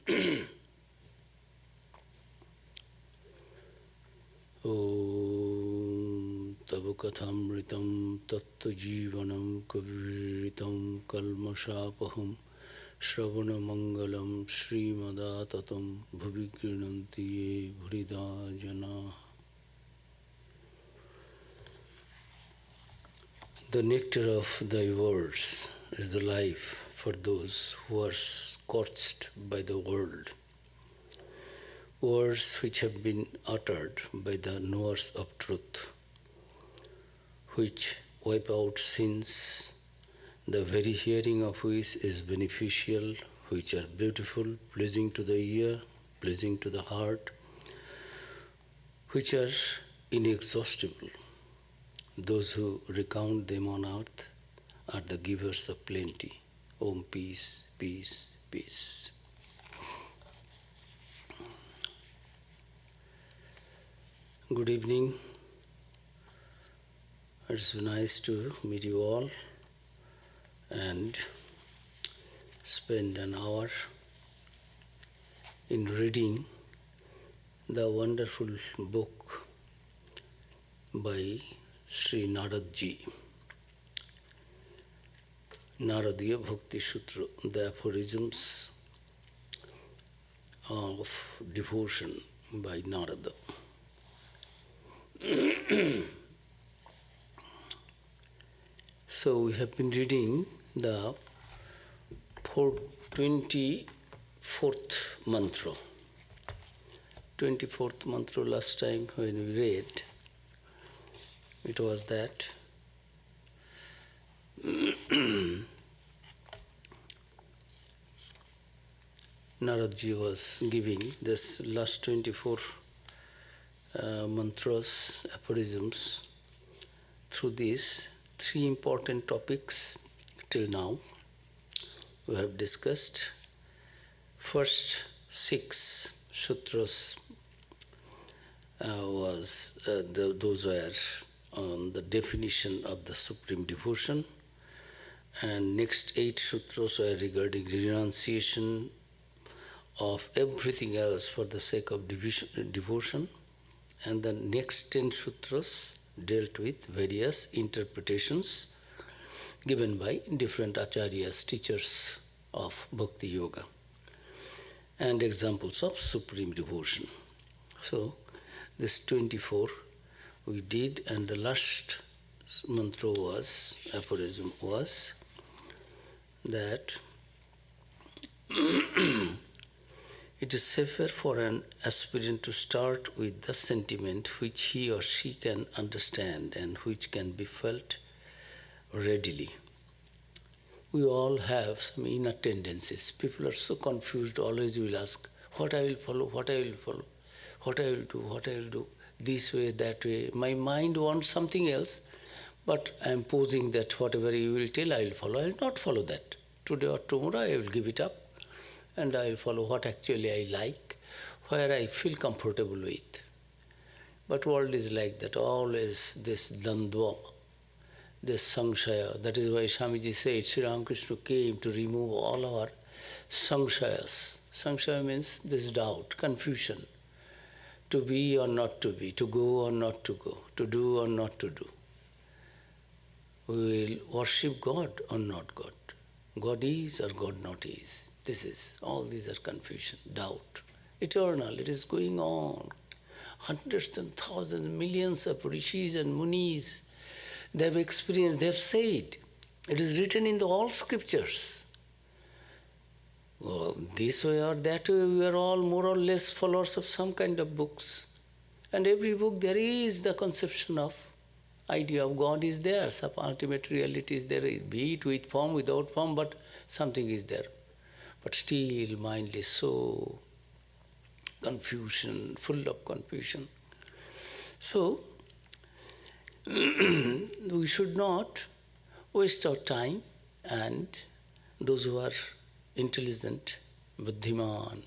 Om Tava Kathamritam Tattva Jivanam Kaviritam Kalmashapaham Shravana Mangalam Srimadatatam Bhuvigrinanti Ye Bhrida Jana. The nectar of thy words is the life for those who are scorched by the world. Words which have been uttered by the knowers of truth, which wipe out sins, the very hearing of which is beneficial, which are beautiful, pleasing to the ear, pleasing to the heart, which are inexhaustible. Those who recount them on earth are the givers of plenty. Om, peace, peace, peace. Good evening. It's nice to meet you all and spend an hour in reading the wonderful book by Sri Narada ji, Narada Bhakti Sutra, the aphorisms of devotion by Narada. So we have been reading the 24th mantra. 24th mantra last time when we read, it was that Naradji was giving this last 24 mantras, aphorisms, through these three important topics till now. We have discussed first 6 sutras those were on the definition of the supreme devotion, and next 8 sutras were regarding renunciation of everything else for the sake of devotion, and the next 10 sutras dealt with various interpretations given by different acharyas, teachers of bhakti yoga, and examples of supreme devotion. So this 24 we did, and the last mantra was, aphorism was that it is safer for an aspirant to start with the sentiment which he or she can understand and which can be felt readily. We all have some inner tendencies. People are so confused, always will ask, what I will follow, what I will follow, what I will do, what I will do, this way, that way. My mind wants something else, but I am posing that whatever you will tell, I will follow. I will not follow that. Today or tomorrow, I will give it up, and I will follow what actually I like, where I feel comfortable with. But world is like that, always this dandva, this samshaya. That is why Swamiji said, Sri Ramakrishna came to remove all our samshayas. Samshaya means this doubt, confusion, to be or not to be, to go or not to go, to do or not to do. We will worship God or not God. God is or God not is. All these are confusion, doubt. Eternal, it is going on. Hundreds and thousands, millions of rishis and munis, they have experienced, they have said. It is written in all scriptures. Well, this way or that way, we are all more or less followers of some kind of books. And every book there is the conception of idea of God is there, some ultimate reality is there, be it with form, without form, but something is there. But still mind is so confusion, full of confusion. So, we should not waste our time, and those who are intelligent, buddhiman,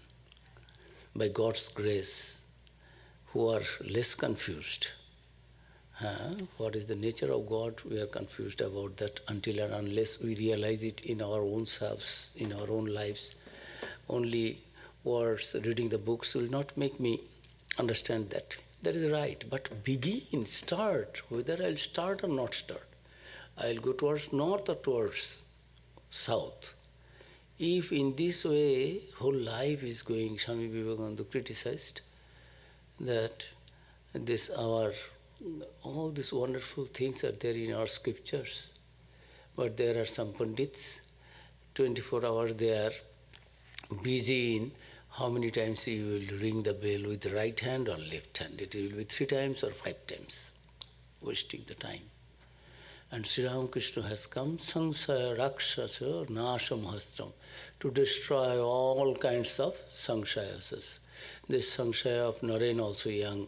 by God's grace, who are less confused. What is the nature of God? We are confused about that until and unless we realize it in our own selves, in our own lives. Only words, reading the books will not make me understand that. That is right. But begin, start, whether I'll start or not start. I'll go towards north or towards south. If in this way whole life is going, Swami Vivekananda criticized that all these wonderful things are there in our scriptures, but there are some pandits, 24 hours they are busy in how many times you will ring the bell with the right hand or left hand. It will be 3 times or 5 times, wasting the time. And Sri Ramakrishna has come, Sangsaya Rakshasa Nasham Hastram, to destroy all kinds of Sangshayas. This Sangshaya of Naren, also young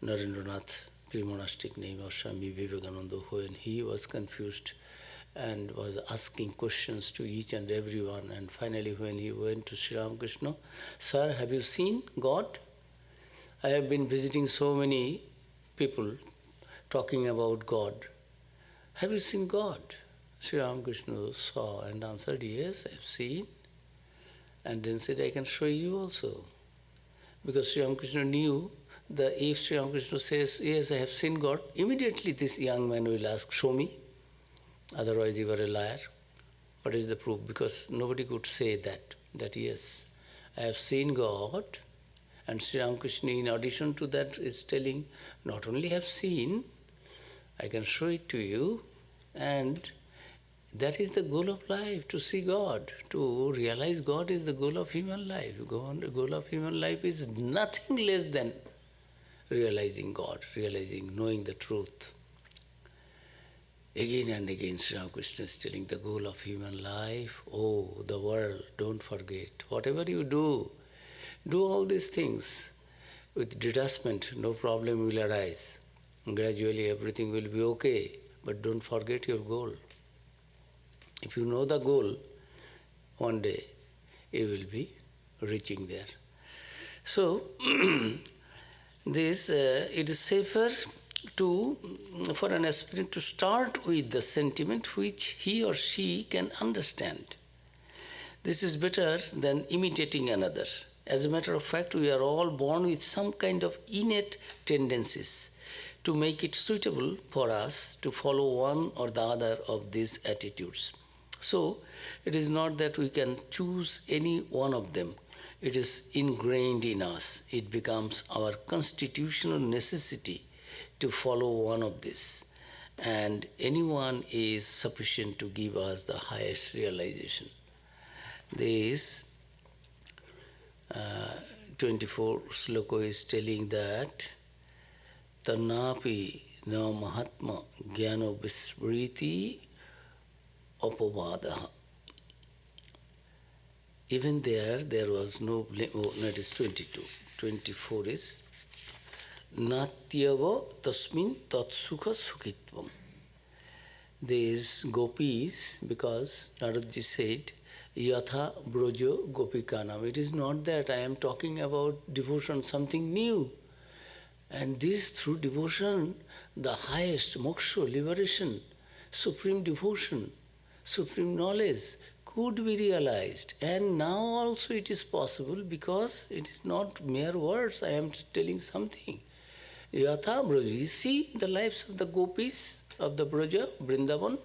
Narendranath, pre-monastic name of Swami Vivekananda, when he was confused and was asking questions to each and everyone, and finally when he went to Sri Ramakrishna, "Sir, have you seen God? I have been visiting so many people talking about God. Have you seen God?" Sri Ramakrishna saw and answered, "Yes, I have seen." And then said, "I can show you also." Because Sri Ramakrishna knew that if Sri Ramakrishna says, "Yes, I have seen God," immediately this young man will ask, "Show me. Otherwise you are a liar." What is the proof? Because nobody could say that yes, I have seen God. And Sri Ramakrishna, in addition to that, is telling, not only have seen, I can show it to you. And that is the goal of life, to see God. To realize God is the goal of human life. The goal of human life is nothing less than realizing God, knowing the truth. Again and again, Sri Ramakrishna is telling the goal of human life, the world, don't forget. Whatever you do all these things with detachment, no problem will arise. Gradually everything will be okay, but don't forget your goal. If you know the goal, one day you will be reaching there. So, it is safer for an aspirant to start with the sentiment which he or she can understand. This is better than imitating another. As a matter of fact, we are all born with some kind of innate tendencies to make it suitable for us to follow one or the other of these attitudes. So, it is not that we can choose any one of them. It is ingrained in us. It becomes our constitutional necessity to follow one of these. And anyone is sufficient to give us the highest realization. This 24 sloka is telling that Tannapi na Mahatma Jnano Vismriti Apavadaha. Even there was no blame. That is 22. 24 is Natyava Tasmin Tatsukha Sukhitvam. These gopis, because Naradaji said, Yatha Brojo Gopikanam. It is not that I am talking about devotion, something new. And this, through devotion, the highest moksha, liberation, supreme devotion, supreme knowledge could be realized. And now also it is possible, because it is not mere words, I am telling something. Yatha Broja, you see the lives of the gopis of the Broja, Vrindavan,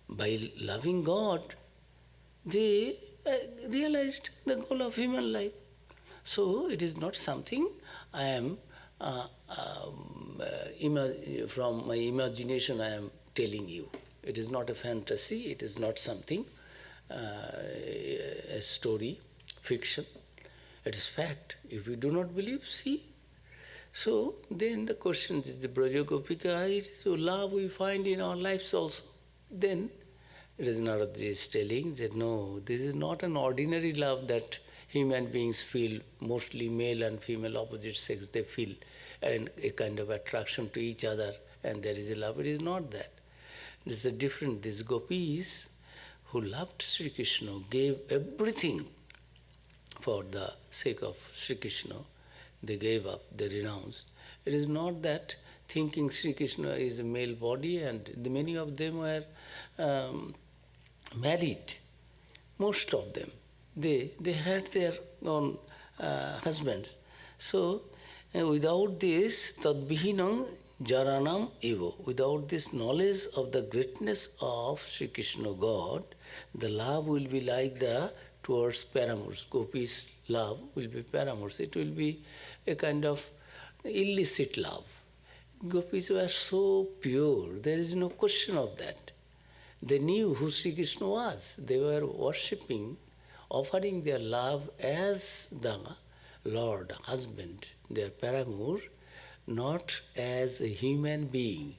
by loving God, they realized the goal of human life. So it is not something I am, from my imagination I am telling you. It is not a fantasy, it is not something, a story, fiction. It is fact. If you do not believe, see. So then the question is the Braja Gopika, it is love we find in our lives also. Then it is Narada is telling that no, this is not an ordinary love that human beings feel, mostly male and female opposite sex, they feel and a kind of attraction to each other and there is a love. It is not that. It is a different, these gopis who loved Sri Krishna, gave everything for the sake of Sri Krishna. They gave up, they renounced. It is not that thinking Sri Krishna is a male body, and many of them were married, most of them. they had their own husbands. So without this tadbihinam jaranam evo, without this knowledge of the greatness of Sri Krishna God, the love will be like the towards paramours. Gopis' love will be paramours. It will be a kind of illicit love. Gopis were so pure, there is no question of that. They knew who Sri Krishna was. They were worshipping, offering their love as the Lord, husband, their paramour, not as a human being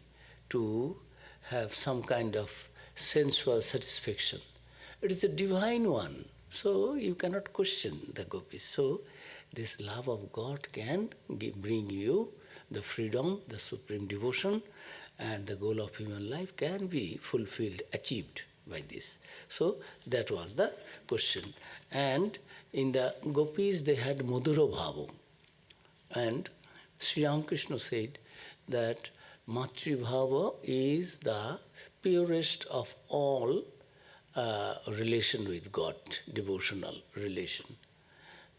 to have some kind of sensual satisfaction. It is a divine one, so you cannot question the gopis. So this love of God can bring you the freedom, the supreme devotion, and the goal of human life can be fulfilled, achieved by this. So that was the question. And in the gopis they had Madhura Bhava. And Sri Ramakrishna said that Matri Bhava is the purest of all relation with God, devotional relation.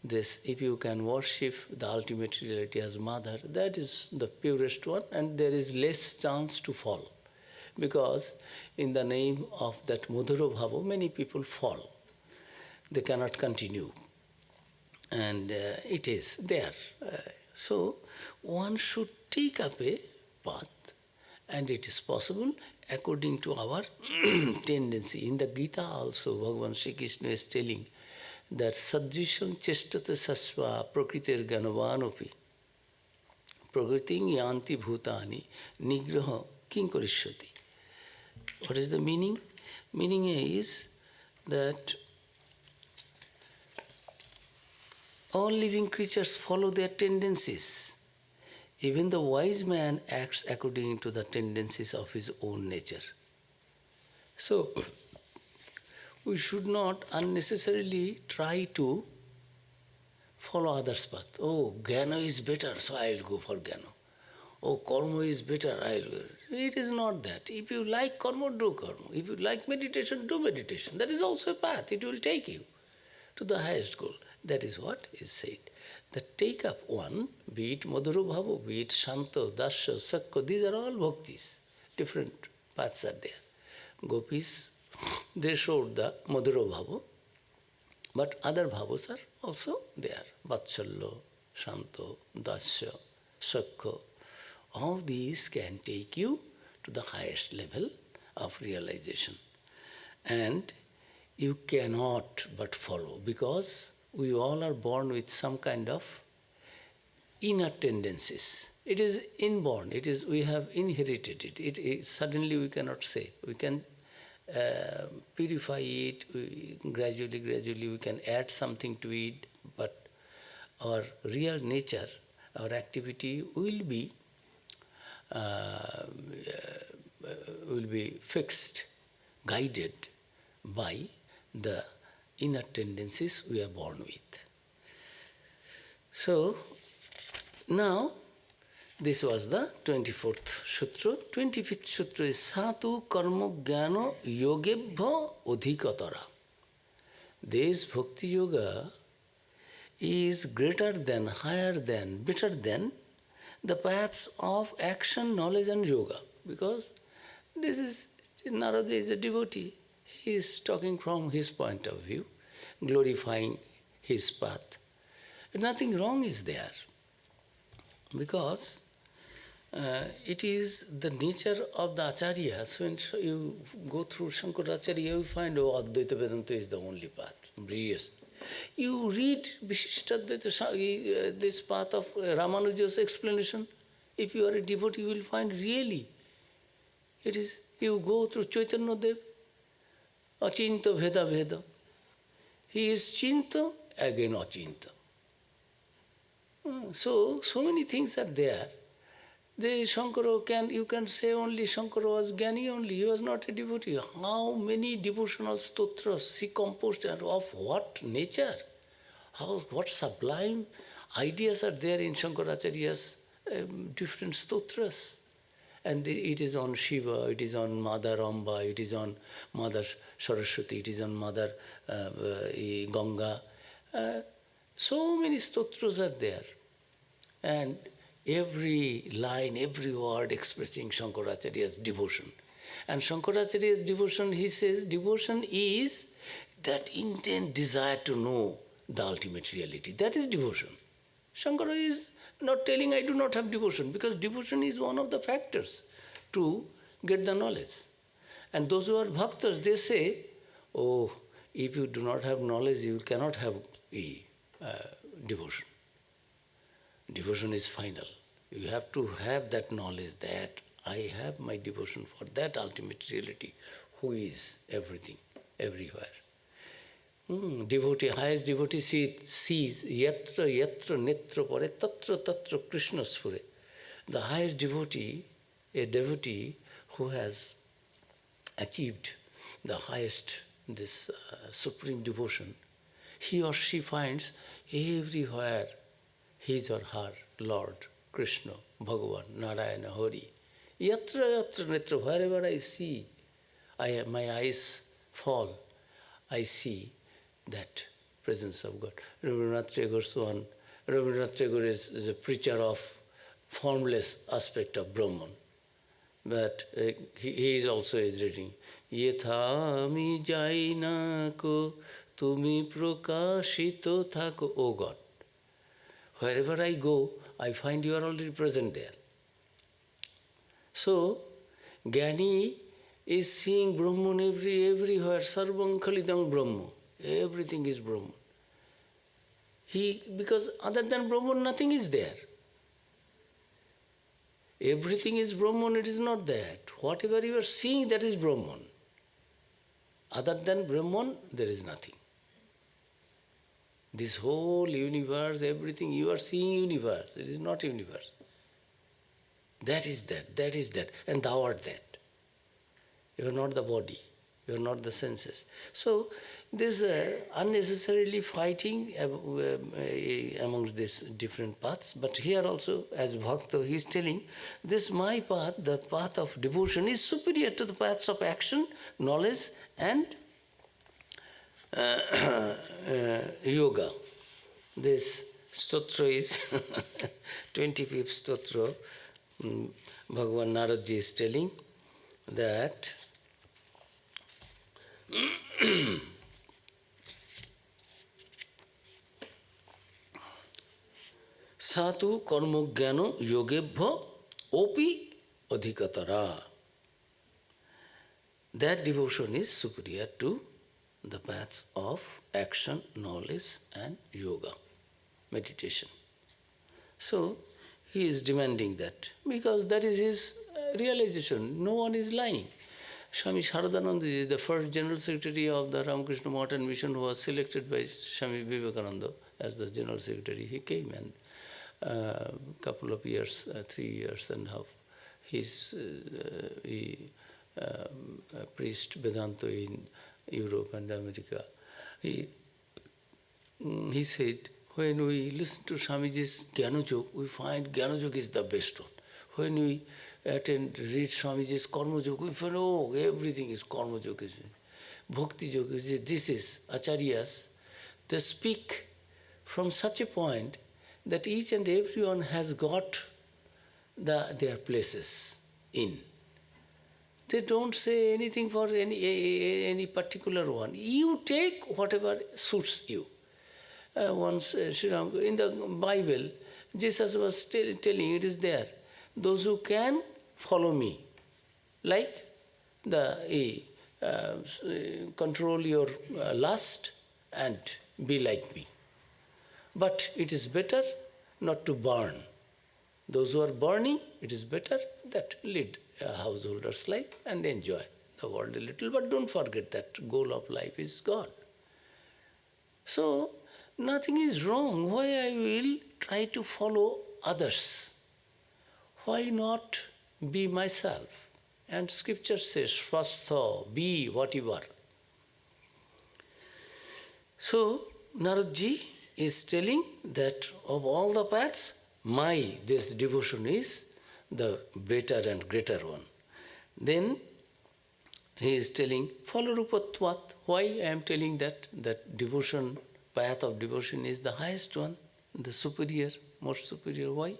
This, if you can worship the ultimate reality as mother, that is the purest one, and there is less chance to fall. Because in the name of that Madhura Bhava, many people fall. They cannot continue. And it is there. So one should take up a path, and it is possible according to our tendency. In the Gita also, Bhagavan Sri Krishna is telling that sadrisham chestate sasva prakritir ganavanopi prakriting yanti bhutani nigraha kinkarishyati. What is the meaning? Meaning is that all living creatures follow their tendencies. Even the wise man acts according to the tendencies of his own nature. So, we should not unnecessarily try to follow others' path. Oh, Jnana is better, so I will go for Jnana. Oh, Karma is better, I will go. It is not that. If you like Karma, do Karma. If you like meditation, do meditation. That is also a path. It will take you to the highest goal. That is what is said. That take up one, be it Madhura Bhava, be it Shanta, Dasya, Sakya, these are all bhaktis. Different paths are there. Gopis, they showed the Madhura Bhava, but other bhavas are also there. Vatsalya, Shanta, Dasya, Sakya. All these can take you to the highest level of realization. And you cannot but follow, because we all are born with some kind of inner tendencies. It is inborn. It is, we have inherited it. It suddenly we cannot say. We can purify it. Gradually we can add something to it. But our real nature, our activity will be fixed, guided by the inner tendencies we are born with. So, now, this was the 24th Sutra. 25th Sutra is Satu Karma Jnana Yogebhya Adhikatara. This Bhakti Yoga is greater than, higher than, better than the paths of action, knowledge and yoga. Because this is, Narada is a devotee. He is talking from his point of view, glorifying his path. Nothing wrong is there, because it is the nature of the acharyas. When you go through Shankaracharya, you find, oh, Advaita Vedanta is the only path. Yes. You read Vishishtadvaita, this path of Ramanuja's explanation. If you are a devotee, you will find really it is, you go through Chaitanya Dev, Achinta Veda Veda. He is Chinta, again Achinta. So many things are there. The Shankara, you can say only Shankara was Jnani only, he was not a devotee. How many devotional stotras he composed, and of what nature? What sublime ideas are there in Shankaracharya's different stotras. and it is on Shiva, it is on Mother Amba, it is on Mother Saraswati, it is on Mother Ganga. So many stotras are there. And every line, every word expressing Shankaracharya's devotion. And Shankaracharya's devotion, he says, devotion is that intense desire to know the ultimate reality. That is devotion. Shankara is not telling I do not have devotion, because devotion is one of the factors to get the knowledge. And those who are bhaktas, they say, oh, if you do not have knowledge, you cannot have devotion. Devotion is final. You have to have that knowledge that I have my devotion for that ultimate reality, who is everything, everywhere. Devotee, highest devotee sees yatra yatra netra pare tatra tatra Krishna sphure. The highest devotee, a devotee who has achieved the highest, this supreme devotion, he or she finds everywhere his or her Lord, Krishna, Bhagavan, Narayana, Hari. Yatra yatra netra, wherever I see, my eyes fall, I see that presence of God. Rabindranath Tagore's one. Rabindranath Tagore is a preacher of formless aspect of Brahman. But he is also is reading, Yetha mi jaina ko tumi prakashito thako, O God. Wherever I go, I find you are already present there. So, Gyani is seeing Brahman everywhere, Sarvam Khalidam Brahma. Everything is Brahman. Because other than Brahman, nothing is there. Everything is Brahman, it is not that. Whatever you are seeing, that is Brahman. Other than Brahman, there is nothing. This whole universe, everything, you are seeing universe, it is not universe. That is that, and thou art that. You are not the body, you are not the senses. So, this unnecessarily fighting amongst these different paths, but here also, as Bhakta, he is telling, this my path, the path of devotion, is superior to the paths of action, knowledge, and yoga. This stotra is 25th stotra. Bhagavan Narada is telling that Satu karmogyano yogebhya opi adhikatara. That devotion is superior to the paths of action, knowledge, and yoga, meditation. So, he is demanding that, because that is his realization. No one is lying. Swami Sharadananda is the first General Secretary of the Ramakrishna Math and Mission, who was selected by Swami Vivekananda as the General Secretary. He came and couple of years, 3 years and a half, he preached Vedanta in Europe and America. He said, when we listen to Swamiji's Jnana-yog, we find Jnana-yog is the best one. When we read Swamiji's Karma-yog, we find, oh, everything is Karma-yog. Bhakti-yog, this is Acharyas. They speak from such a point that each and everyone has got their places in. They don't say anything for any particular one. You take whatever suits you. Once in the Bible, Jesus was telling, it is there, those who can follow me, like control your lust and be like me. But it is better not to burn. Those who are burning, it is better that lead a householder's life and enjoy the world a little, but don't forget that goal of life is God. So, nothing is wrong. Why I will try to follow others? Why not be myself? And scripture says, swastha, be what you are. So, Naradji is telling that of all the paths, this devotion is the better and greater one. Then he is telling, follow Rupatvat. Why I am telling that? That devotion, path of devotion is the highest one, the superior, most superior. Why?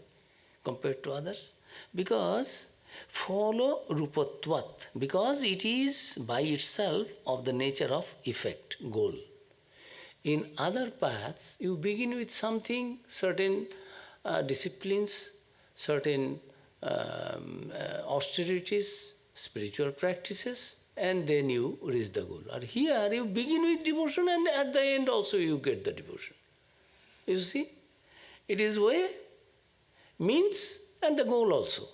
Compared to others? Because follow Rupatvat, because it is by itself of the nature of effect, goal. In other paths, you begin with something, certain disciplines, certain austerities, spiritual practices, and then you reach the goal. Or here, you begin with devotion and at the end also you get the devotion. You see? It is way, means, and the goal also.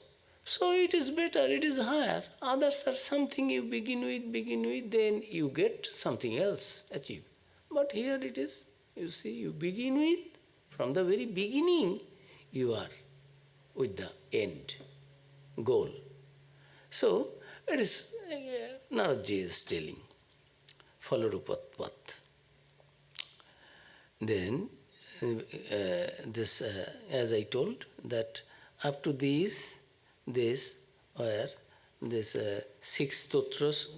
So it is better, it is higher. Others are something you begin with, then you get something else achieved. But here it is, you see, you begin with, from the very beginning, you are with the end, goal. So, it is, Naradaji is telling, follow Rupatvat. Then, as I told, that up to these were this 6 Sutras,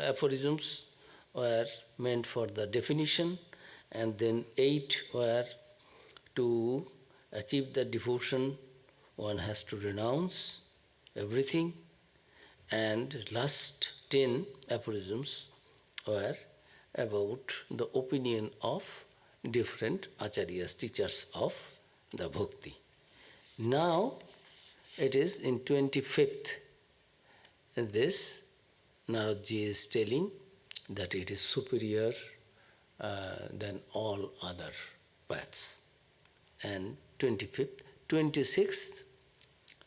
aphorisms were meant for the definition, and then 8 were to achieve the devotion, one has to renounce everything, and last 10 aphorisms were about the opinion of different acharyas, teachers of the bhakti. Now it is in 25th, this Naradaji is telling that it is superior than all other paths. And 25th, 26th,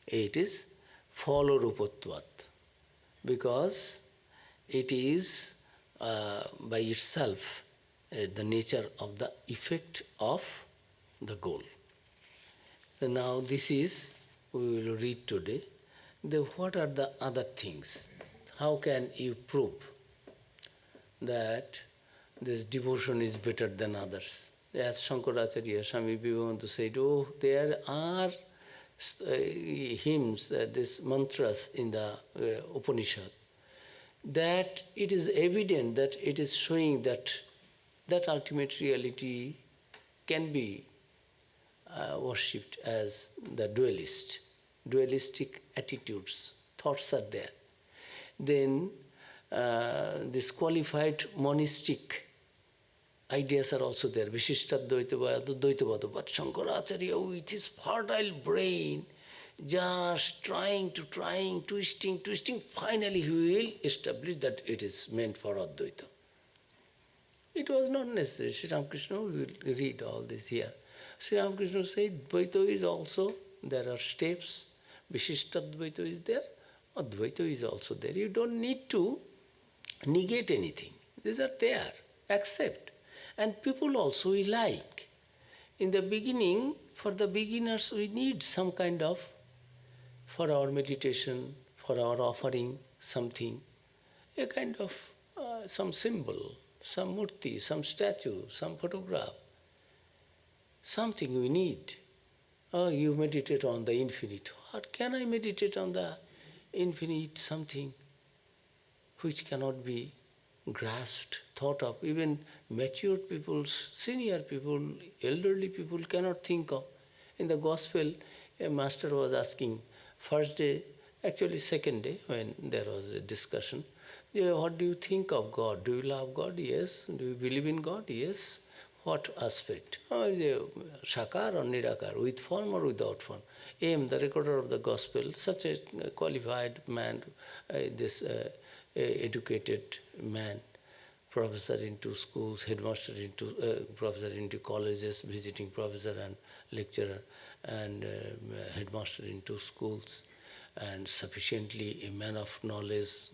it is follow Rupatvat, because it is by itself the nature of the effect of the goal. So now this is, we will read today, what are the other things? How can you prove that this devotion is better than others? As Shankaracharya, Swami Vivekananda said, oh, there are hymns, these mantras in the Upanishad, that it is evident that it is showing that ultimate reality can be worshipped as the dualistic attitudes, thoughts are there. Then this qualified monistic ideas are also there, Vishishtadvaitavada, Advaitavada, but Shankaracharya with his fertile brain, just trying, twisting, finally he will establish that it is meant for Advaita. It was not necessary. Sri Ramakrishna, we will read all this here. Sri Ramakrishna said, Dvaita is also, there are steps, Vishishtadvaita is there, Advaita is also there. You don't need to negate anything. These are there, accept. And people also we like. In the beginning, for the beginners, we need some kind of, for our meditation, for our offering, something, a kind of some symbol, some murti, some statue, some photograph, something we need. Oh, you meditate on the infinite. What can I meditate on the infinite? Something which cannot be grasped, thought of. Even mature people, senior people, elderly people cannot think of. In the gospel, a master was asking, first day, actually second day, when there was a discussion, what do you think of God? Do you love God? Yes. Do you believe in God? Yes. What aspect? Oh, is it Sakar or Nirakar, with form or without form? M, the recorder of the gospel, such a qualified man, educated man, professor into schools, headmaster into professor into colleges, visiting professor and lecturer, and headmaster into schools, and sufficiently a man of knowledge,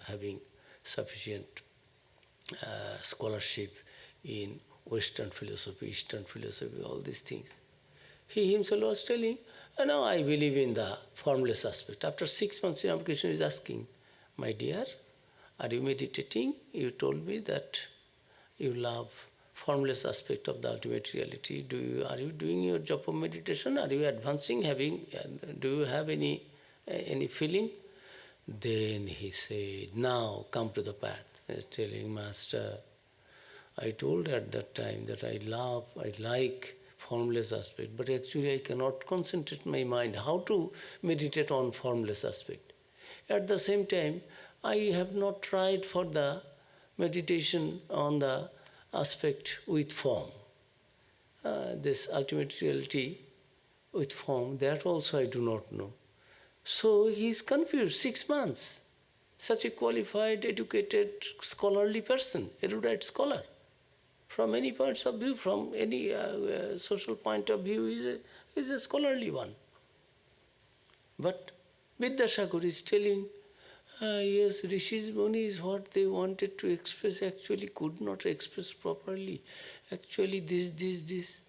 having sufficient scholarship in Western philosophy, Eastern philosophy, all these things. He himself was telling, now I believe in the formless aspect. After 6 months, Sri Ramakrishna is asking, my dear, are you meditating? You told me that you love formless aspect of the ultimate reality. Are you doing your japa meditation? Are you advancing? Do you have any feeling? Then he said, now come to the path. He's telling, Master, I told at that time that I like formless aspect, but actually I cannot concentrate my mind. How to meditate on formless aspect? At the same time, I have not tried for the meditation on the aspect with form. This ultimate reality with form, that also I do not know. So he is confused, 6 months. Such a qualified, educated, scholarly person, erudite scholar. From any points of view, from any social point of view, he is a scholarly one. But Vidyasagar is telling, yes, Rishis Munis, what they wanted to express actually could not express properly. Actually, this.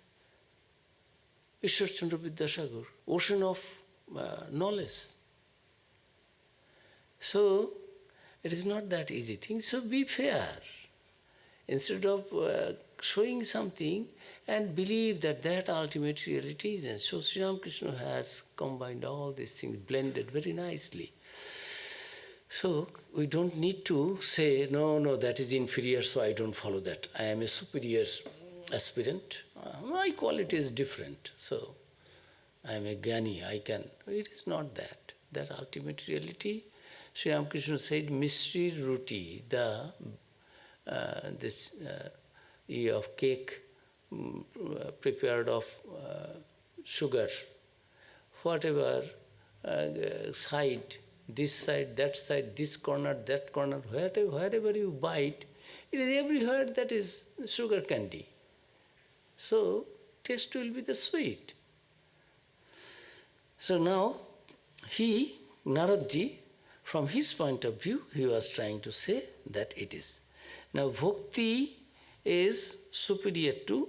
Ishwar Chandra Vidyasagar, ocean of knowledge. So, it is not that easy thing. So be fair. Instead of showing something and believe that ultimate reality is. And so Sri Ramakrishna has combined all these things, blended very nicely. So we don't need to say, no, that is inferior, so I don't follow that. I am a superior aspirant. My quality is different. So I am a Jnani, I can. It is not that. That ultimate reality, Sri Ramakrishna said, mystery ruti, this of cake prepared of sugar, whatever side, this side, this corner, that corner, wherever you bite, it is everywhere that is sugar candy. So, taste will be the sweet. So now, Naradji, from his point of view, he was trying to say that it is. Now, bhakti is superior to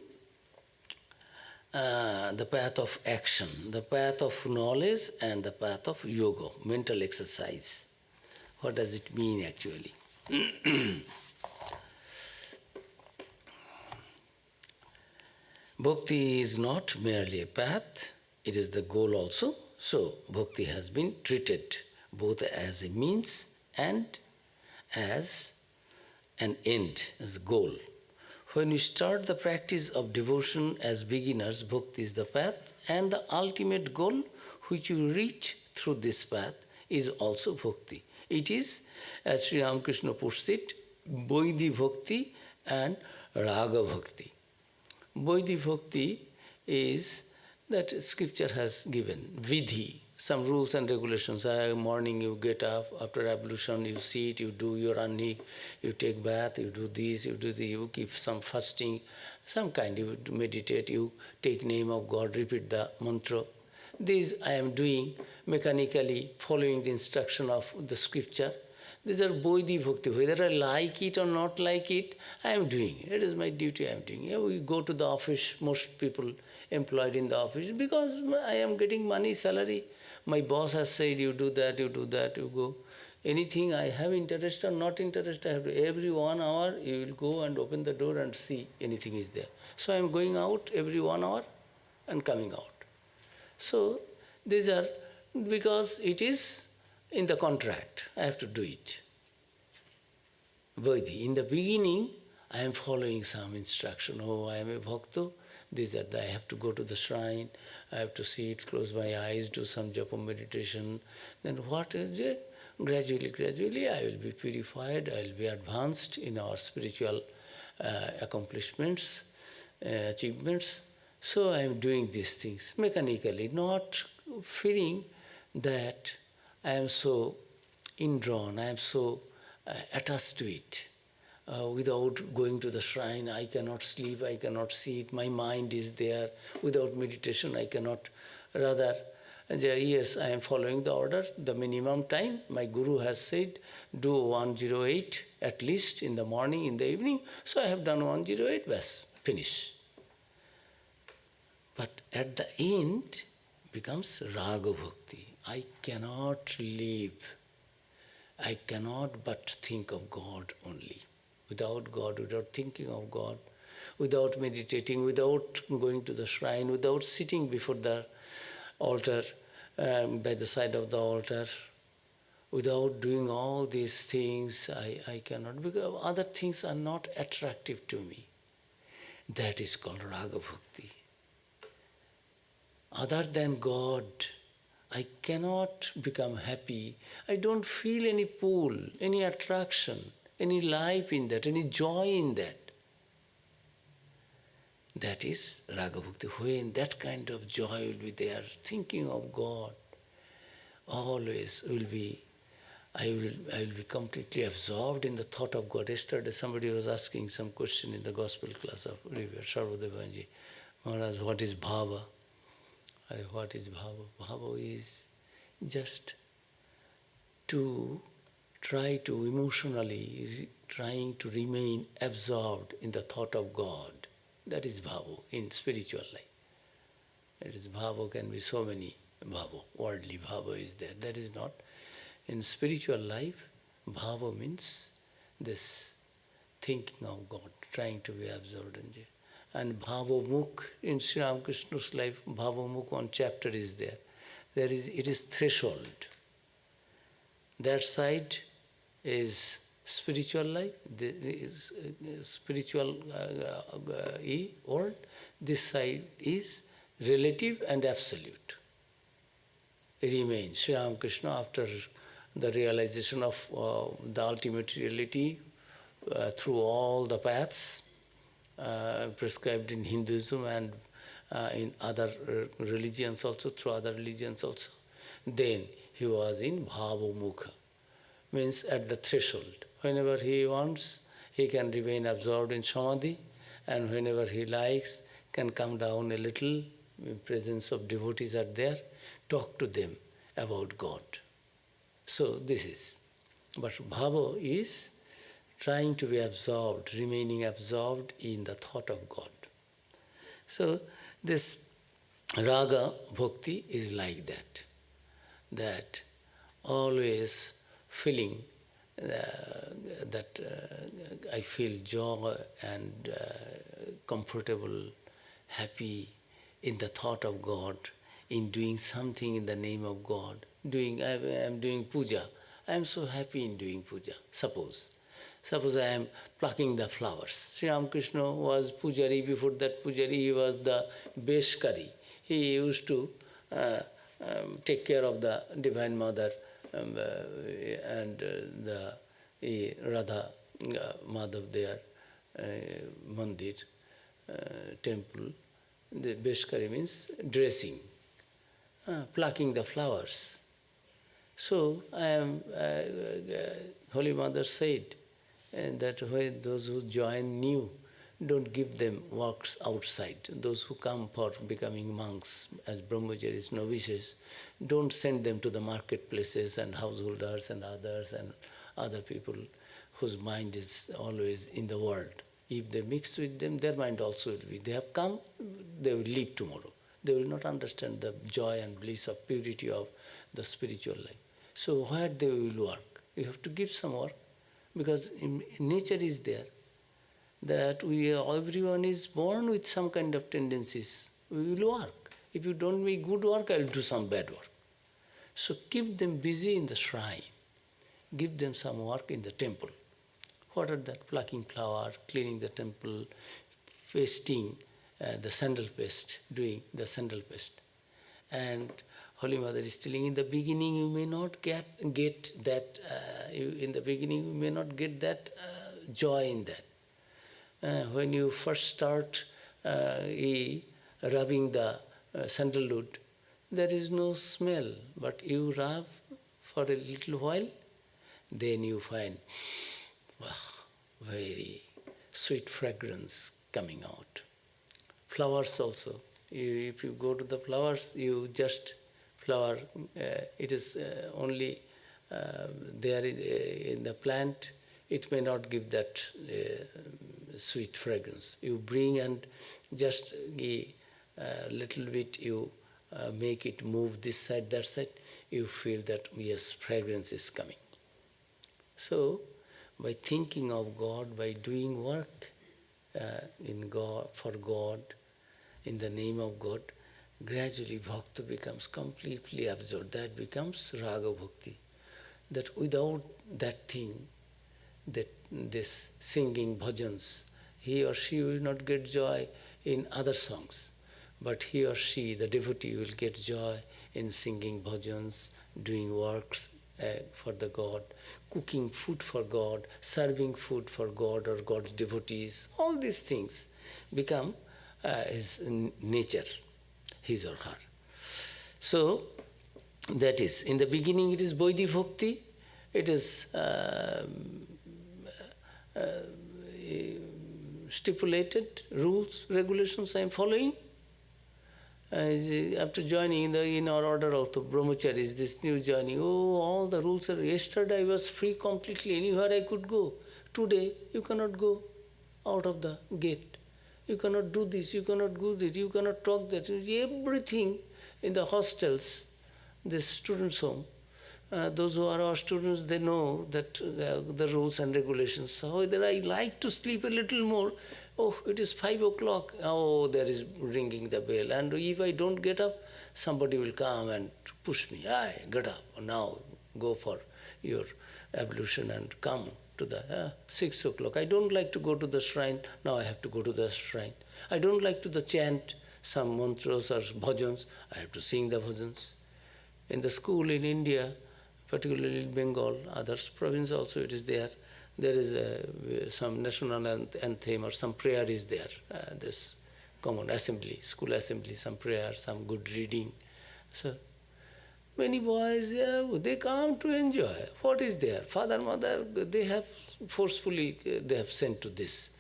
the path of action, the path of knowledge and the path of yoga, mental exercise. What does it mean actually? Bhakti is not merely a path, it is the goal also. So, bhakti has been treated both as a means and as an end, as the goal. When you start the practice of devotion as beginners, bhakti is the path, and the ultimate goal which you reach through this path is also bhakti. It is, as Sri Ramakrishna puts it, Vaidhi Bhakti and Raga Bhakti. Vaidhi Bhakti is that scripture has given, vidhi, some rules and regulations. Morning you get up, after ablution you sit, you do your annik, you take bath, you do this, you keep some fasting, some kind, you meditate, you take name of God, repeat the mantra. These I am doing mechanically, following the instruction of the scripture. These are Vaidhi Bhakti. Whether I like it or not like it, I am doing. It is my duty, I am doing. Yeah, we go to the office, most people employed in the office, because I am getting money, salary. My boss has said, you do that, you go. Anything I have interest or not interest, I have to. Every 1 hour, you will go and open the door and see anything is there. So I am going out every 1 hour and coming out. So these are, because it is in the contract, I have to do it. Vaidhi. In the beginning, I am following some instruction. Oh, I am a bhakta. These are I have to go to the shrine, I have to sit, close my eyes, do some japa meditation. Then what is it? Gradually, I will be purified, I will be advanced in our spiritual accomplishments, achievements. So I am doing these things mechanically, not feeling that I am so indrawn, I am so attached to it. Without going to the shrine, I cannot sleep, I cannot sit, my mind is there. Without meditation, I cannot. Rather, yes, I am following the order, the minimum time. My Guru has said, do 108 at least in the morning, in the evening. So I have done 108, bas, finish. But at the end, becomes Raga Bhakti. I cannot live. I cannot but think of God only. Without God, without thinking of God, without meditating, without going to the shrine, without sitting before the altar, by the side of the altar, without doing all these things, I cannot, because other things are not attractive to me. That is called Raga Bhakti. Other than God, I cannot become happy. I don't feel any pull, any attraction, any life in that, any joy in that. That is Raga Bhakti. When that kind of joy will be there, thinking of God, always will be, I will be completely absorbed in the thought of God. Yesterday somebody was asking some question in the gospel class of Revered Sarvadevanji. Maharaj, what is bhava? What is bhava? Bhava is just to try to emotionally, trying to remain absorbed in the thought of God. That is bhava in spiritual life. It is bhava, can be so many bhava. Worldly bhava is there. That is not. In spiritual life, bhava means this thinking of God, trying to be absorbed in it. And bhava mukh, in Sri Ramakrishna's life, bhava mukh, one chapter is there. It is threshold. That side is spiritual life, is spiritual world. This side is relative and absolute. It remains. Sri Ramakrishna, after the realization of the ultimate reality through all the paths prescribed in Hinduism and in other religions also, through other religions also, then he was in bhava mukha, means at the threshold. Whenever he wants, he can remain absorbed in samadhi, and whenever he likes, can come down a little, in presence of devotees are there, talk to them about God. So this is. But bhava is trying to be absorbed, remaining absorbed in the thought of God. So this raga bhakti is like that always feeling that I feel joy and comfortable, happy in the thought of God, in doing something in the name of God. I am doing puja. I am so happy in doing puja. Suppose I am plucking the flowers. Sri Ramakrishna was pujari. Before that pujari, he was the beshkari. He used to take care of the Divine Mother and the Radha Madhav their mandir, temple. The beshkari means dressing, plucking the flowers. So Holy Mother said that when those who join new, don't give them works outside. Those who come for becoming monks as brahmacharis, novices, don't send them to the marketplaces and householders and others and other people whose mind is always in the world. If they mix with them, their mind also will be. They have come, they will leave tomorrow. They will not understand the joy and bliss of purity of the spiritual life. So where they will work? You have to give some work, because nature is there, that everyone is born with some kind of tendencies. We will work. If you don't make good work, I will do some bad work. So keep them busy in the shrine. Give them some work in the temple. What are that? Plucking flower, cleaning the temple, pasting the sandal paste, doing the sandal paste. And Holy Mother is telling, in the beginning you may not get that, in the beginning you may not get that joy in that. When you first start rubbing the sandalwood, there is no smell, but you rub for a little while, then you find very sweet fragrance coming out. Flowers also. If you go to the flowers, you just flower, it is only there in the plant, it may not give that sweet fragrance. You bring and just a little bit, you make it move this side, that side, you feel that, yes, fragrance is coming. So, by thinking of God, by doing work, in God, for God, in the name of God, gradually bhakti becomes completely absorbed. That becomes raga bhakti. That without that thing, that this singing bhajans, he or she will not get joy in other songs. But he or she, the devotee, will get joy in singing bhajans, doing works for the God, cooking food for God, serving food for God or God's devotees. All these things become his nature, his or her. So, that is, in the beginning it is Vaidhi Bhakti, it is stipulated rules, regulations I am following. After joining in our order also, brahmacharis, this new joining, all the rules are, yesterday I was free completely, anywhere I could go. Today, you cannot go out of the gate. You cannot do this, you cannot do this, you cannot talk that. Everything in the hostels, this students' home, those who are our students, they know that the rules and regulations. So whether I like to sleep a little more, it is 5 o'clock, there is ringing the bell. And if I don't get up, somebody will come and push me. Get up, now go for your ablution and come to the 6 o'clock. I don't like to go to the shrine, now I have to go to the shrine. I don't like to chant some mantras or bhajans, I have to sing the bhajans. In the school in India, particularly in Bengal, others province also it is there. There is some national anthem or some prayer is there. This common assembly, school assembly, some prayer, some good reading. So many boys, they come to enjoy. What is there? Father, mother, they have forcefully they have sent to this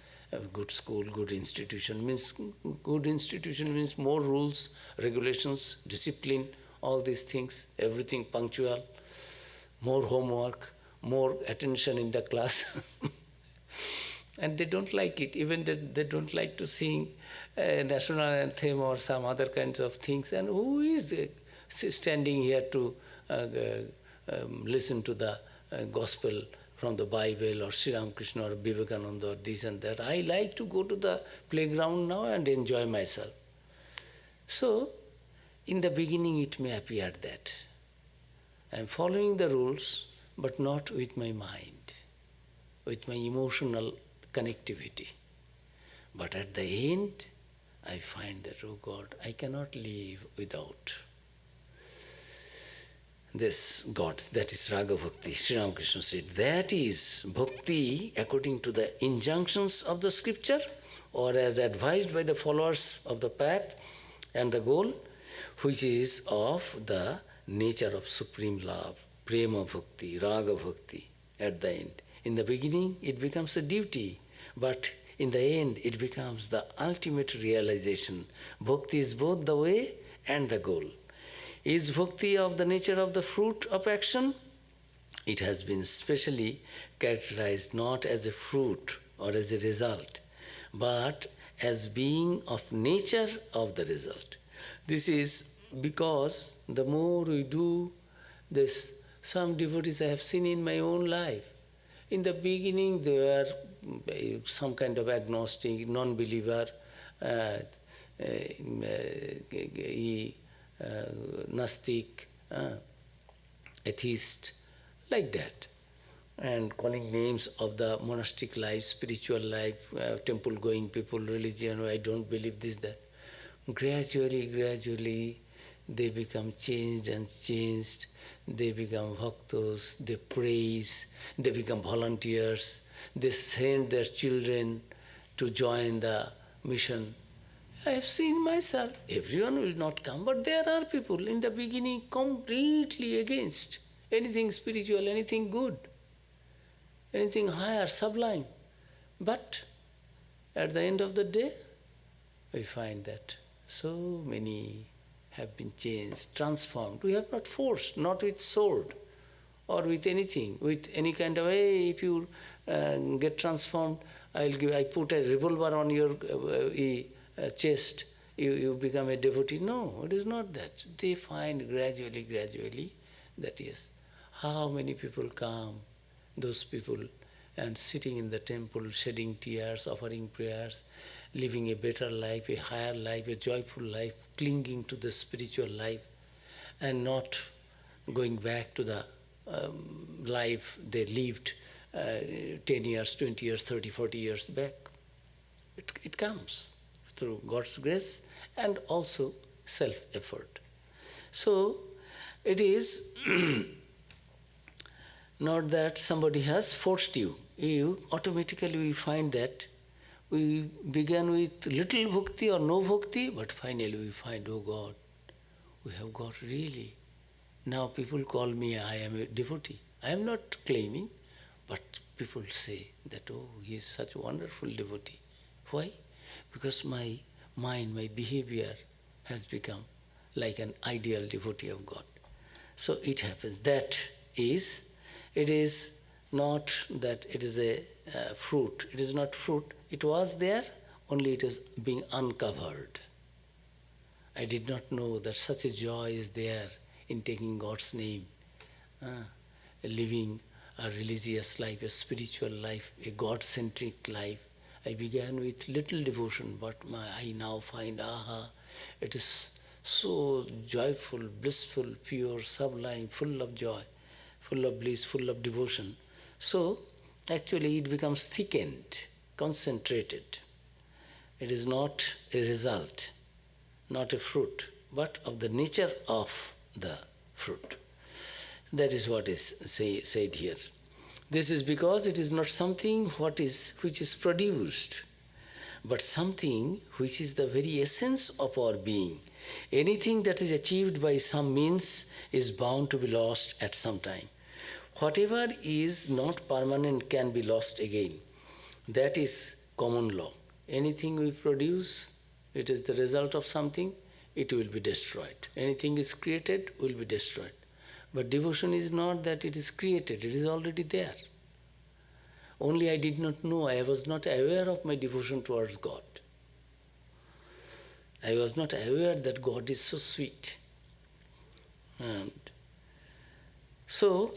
good school, good institution. Good institution means more rules, regulations, discipline, all these things, everything punctual, more homework, more attention in the class. And they don't like it, even they don't like to sing a national anthem or some other kinds of things. And who is standing here to listen to the gospel from the Bible or Sri Ramakrishna or Vivekananda or this and that? I like to go to the playground now and enjoy myself. So, in the beginning it may appear that I am following the rules, but not with my mind, with my emotional connectivity. But at the end, I find that, oh God, I cannot live without this God. That is Raga Bhakti. Sri Ramakrishna said, that is Bhakti according to the injunctions of the scripture or as advised by the followers of the path and the goal, which is of the nature of supreme love. Prema Bhakti, Raga Bhakti, at the end. In the beginning, it becomes a duty, but in the end, it becomes the ultimate realization. Bhakti is both the way and the goal. Is Bhakti of the nature of the fruit of action? It has been specially characterized not as a fruit or as a result, but as being of nature of the result. This is because the more we do this, some devotees I have seen in my own life. In the beginning, they were some kind of agnostic, non-believer, Nastic, atheist, like that. And calling names of the monastic life, spiritual life, temple-going people, religion, I don't believe this, that. Gradually, they become changed and changed. They become bhaktos, they praise, they become volunteers, they send their children to join the mission. I have seen myself, everyone will not come, but there are people in the beginning completely against anything spiritual, anything good, anything higher, sublime. But at the end of the day, we find that so many have been changed, transformed. We have not forced, not with sword or with anything, with any kind of, hey, if you get transformed, I put a revolver on your chest, you become a devotee. No, it is not that. They find gradually that yes, how many people come, those people and sitting in the temple, shedding tears, offering prayers, living a better life, a higher life, a joyful life, clinging to the spiritual life, and not going back to the life they lived 10 years, 20 years, 30, 40 years back. It comes through God's grace and also self-effort. So it is not that somebody has forced you. You automatically we find that we began with little bhakti or no bhakti, but finally we find, oh God, we have got really. Now people call me, I am a devotee. I am not claiming, but people say that, oh, he is such a wonderful devotee. Why? Because my mind, my behavior has become like an ideal devotee of God. So it happens. It is not that it is a fruit. It is not fruit. It was there, only it is being uncovered. I did not know that such a joy is there in taking God's name, living a religious life, a spiritual life, a God-centric life. I began with little devotion, but I now find, it is so joyful, blissful, pure, sublime, full of joy, full of bliss, full of devotion. So actually it becomes thickened, concentrated. It is not a result, not a fruit, but of the nature of the fruit. That is what is said here. This is because it is not something which is produced, but something which is the very essence of our being. Anything that is achieved by some means is bound to be lost at some time. Whatever is not permanent can be lost again. That is common law. Anything we produce, it is the result of something, it will be destroyed. Anything is created, will be destroyed. But devotion is not that it is created, it is already there. Only I did not know, I was not aware of my devotion towards God. I was not aware that God is so sweet. And so,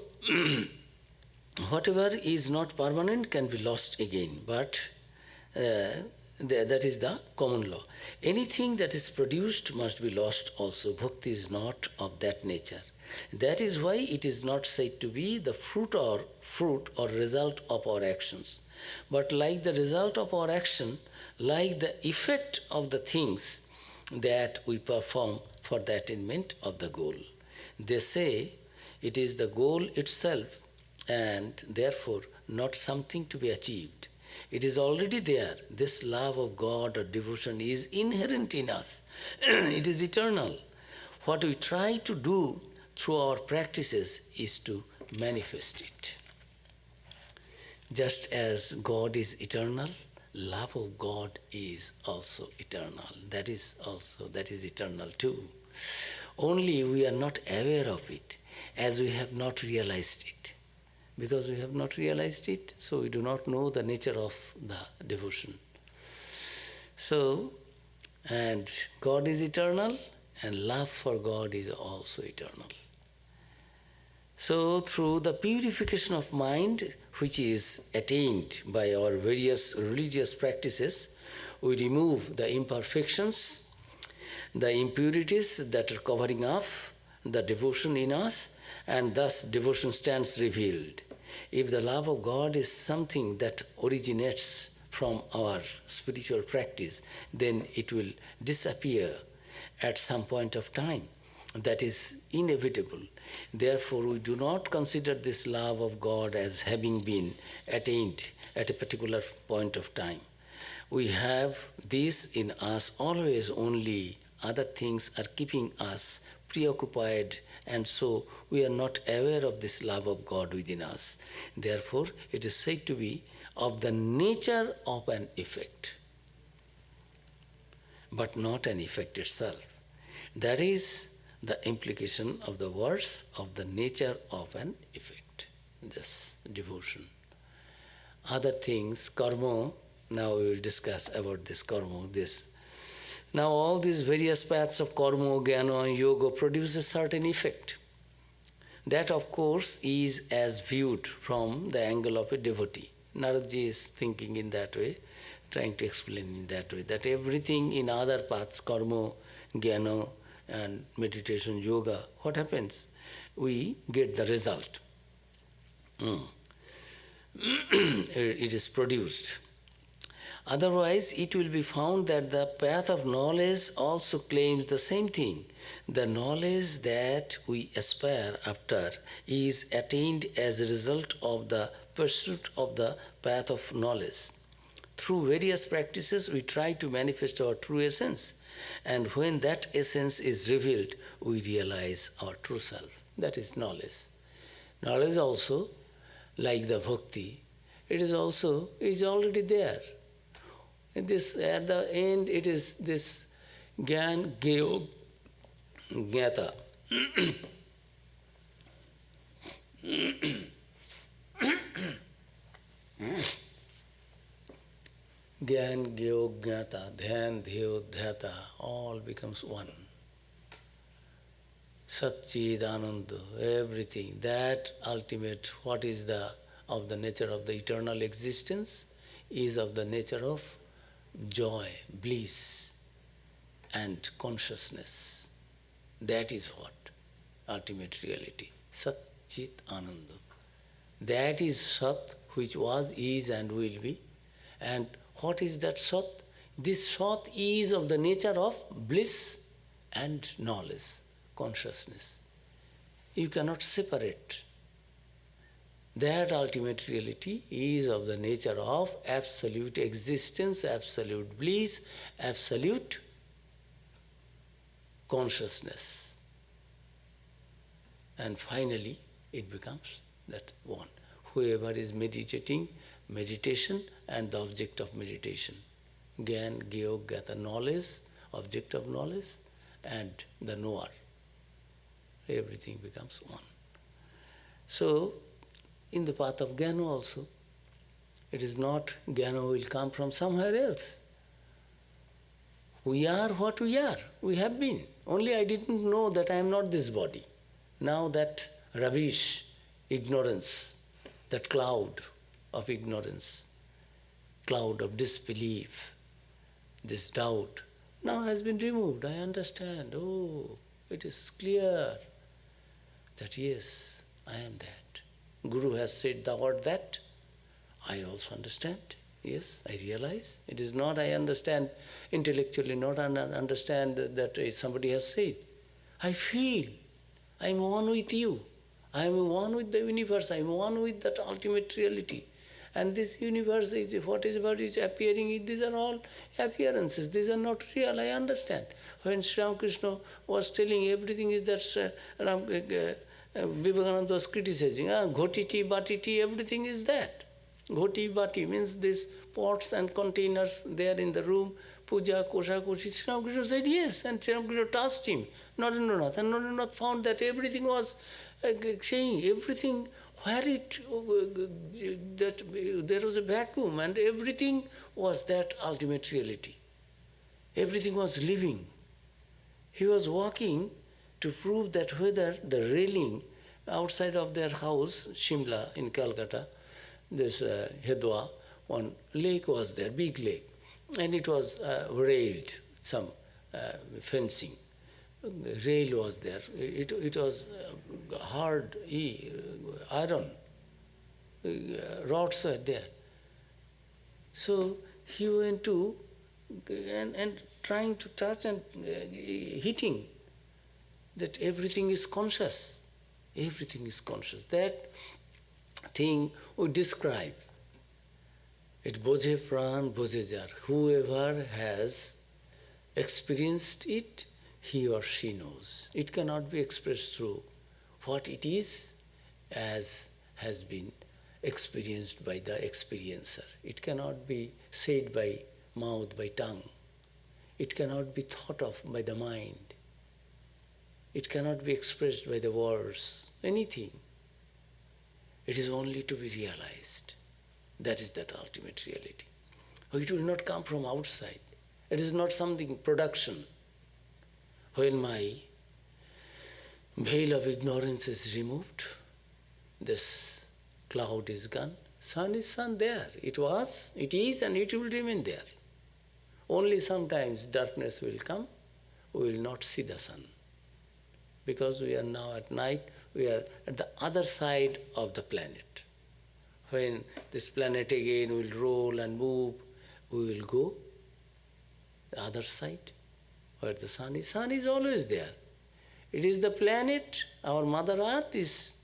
whatever is not permanent can be lost again, but that is the common law. Anything that is produced must be lost also. Bhakti is not of that nature. That is why it is not said to be the fruit or result of our actions. But like the result of our action, like the effect of the things that we perform for the attainment of the goal. They say it is the goal itself and therefore not something to be achieved. It is already there. This love of God or devotion is inherent in us. It is eternal. What we try to do through our practices is to manifest it. Just as God is eternal, love of God is also eternal. That is eternal too. Only we are not aware of it as we have not realized it. Because we have not realized it, so we do not know the nature of the devotion. So, and God is eternal, and love for God is also eternal. So, through the purification of mind, which is attained by our various religious practices, we remove the imperfections, the impurities that are covering up the devotion in us, and thus devotion stands revealed. If the love of God is something that originates from our spiritual practice, then it will disappear at some point of time. That is inevitable. Therefore, we do not consider this love of God as having been attained at a particular point of time. We have this in us always, only other things are keeping us preoccupied, and so we are not aware of this love of God within us. Therefore, it is said to be of the nature of an effect, but not an effect itself. That is the implication of the words of the nature of an effect, this devotion. Other things, karma, now we will discuss about this karma, this. Now all these various paths of karma, jnana and yoga produce a certain effect. That of course is as viewed from the angle of a devotee. Naradji is thinking in that way, trying to explain in that way, that everything in other paths, karma, jnana, and meditation, yoga, what happens? We get the result. It is produced. Otherwise, it will be found that the path of knowledge also claims the same thing. The knowledge that we aspire after is attained as a result of the pursuit of the path of knowledge. Through various practices, we try to manifest our true essence, and when that essence is revealed, we realize our true self. That is knowledge. Knowledge also, like the bhakti, it is already there. This, at the end, it is this Gyan Gyo Jnata. Gyan Gyo Jnata, Dhyan Dhyo Dhyata, all becomes one. Satchid Ananda, everything, that ultimate, what is of the nature of the eternal existence, is of the nature of joy, bliss, and consciousness. That is what? Ultimate reality. Sat Chit Ananda. That is Sat, which was, is, and will be. And what is that Sat? This Sat is of the nature of bliss and knowledge, consciousness. You cannot separate. That ultimate reality is of the nature of absolute existence, absolute bliss, absolute consciousness. And finally, it becomes that one. Whoever is meditating, meditation and the object of meditation. Gyan, Gyo, Gata, knowledge, object of knowledge, and the knower. Everything becomes one. So, in the path of Jnana also, it is not Jnana will come from somewhere else. We are what we are, we have been. Only I didn't know that I am not this body. Now that rubbish, ignorance, that cloud of ignorance, cloud of disbelief, this doubt, now has been removed. I understand, it is clear that yes, I am that. Guru has said the word that, I also understand. Yes, I realize. It is not I understand intellectually, not understand that somebody has said. I feel. I am one with you. I am one with the universe. I am one with that ultimate reality. And this universe, whatever is appearing, these are all appearances. These are not real. I understand. When Sri Ramakrishna was telling everything is that Vivekananda was criticizing, ghotiti, batiti, everything is that. Ghoti, bati means these pots and containers there in the room, puja, kosha, koshi. Sri Ramakrishna said yes, and Sri Ramakrishna touched him. Narendranath, and Narendranath found that everything was saying, everything, where that there was a vacuum, and everything was that ultimate reality. Everything was living. He was walking to prove that whether the railing outside of their house, Shimla in Calcutta, this Hedwa, one lake was there, big lake, and it was railed, some fencing. Rail was there. It was hard iron, rods were there. So he went to and trying to touch and hitting. That everything is conscious. Everything is conscious. That thing we describe. It boje pran, boje jar. Whoever has experienced it, he or she knows. It cannot be expressed through what it is as has been experienced by the experiencer. It cannot be said by mouth, by tongue. It cannot be thought of by the mind. It cannot be expressed by the words, anything. It is only to be realized. That is that ultimate reality. It will not come from outside. It is not something production. When my veil of ignorance is removed, this cloud is gone, Sun is sun there. It was, it is, and it will remain there. Only sometimes darkness will come, we will not see the sun. Because we are now at night, we are at the other side of the planet. When this planet again will roll and move, we will go the other side, where the sun is. Sun is always there. It is the planet, our Mother Earth is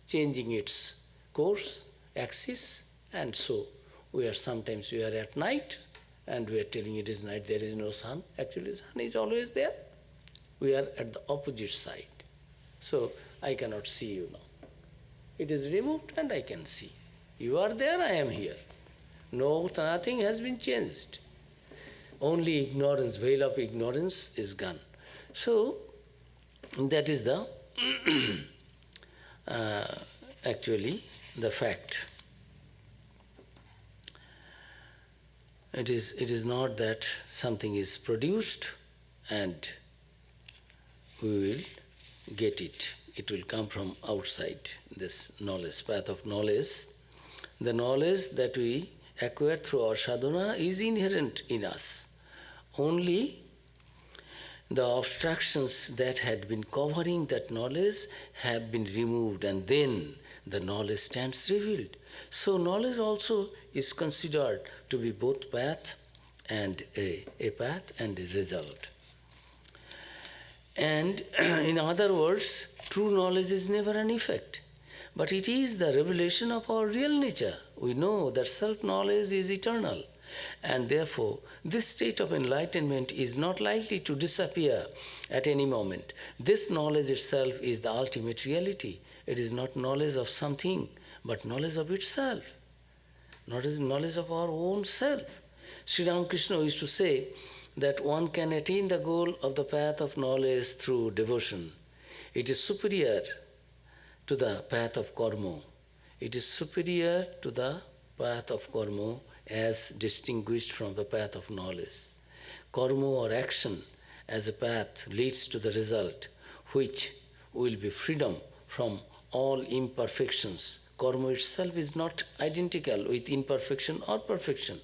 changing its course, axis, and so sometimes we are at night and we are telling it is night, there is no sun. Actually, sun is always there. We are at the opposite side. So I cannot see you now. It is removed and I can see. You are there, I am here. No, nothing has been changed. Only ignorance, veil of ignorance is gone. So that is the actually the fact. It is not that something is produced and we will get it. It will come from outside, this knowledge, path of knowledge. The knowledge that we acquire through our sadhana is inherent in us. Only the obstructions that had been covering that knowledge have been removed, and then the knowledge stands revealed. So knowledge also is considered to be both path and a path and a result. And in other words, true knowledge is never an effect, but it is the revelation of our real nature. We know that self-knowledge is eternal, and therefore this state of enlightenment is not likely to disappear at any moment. This knowledge itself is the ultimate reality. It is not knowledge of something, but knowledge of itself, knowledge of our own self. Sri Ramakrishna used to say that one can attain the goal of the path of knowledge through devotion. It is superior to the path of karma. It is superior to the path of karma as distinguished from the path of knowledge. Karma or action as a path leads to the result, which will be freedom from all imperfections. Karma itself is not identical with imperfection or perfection.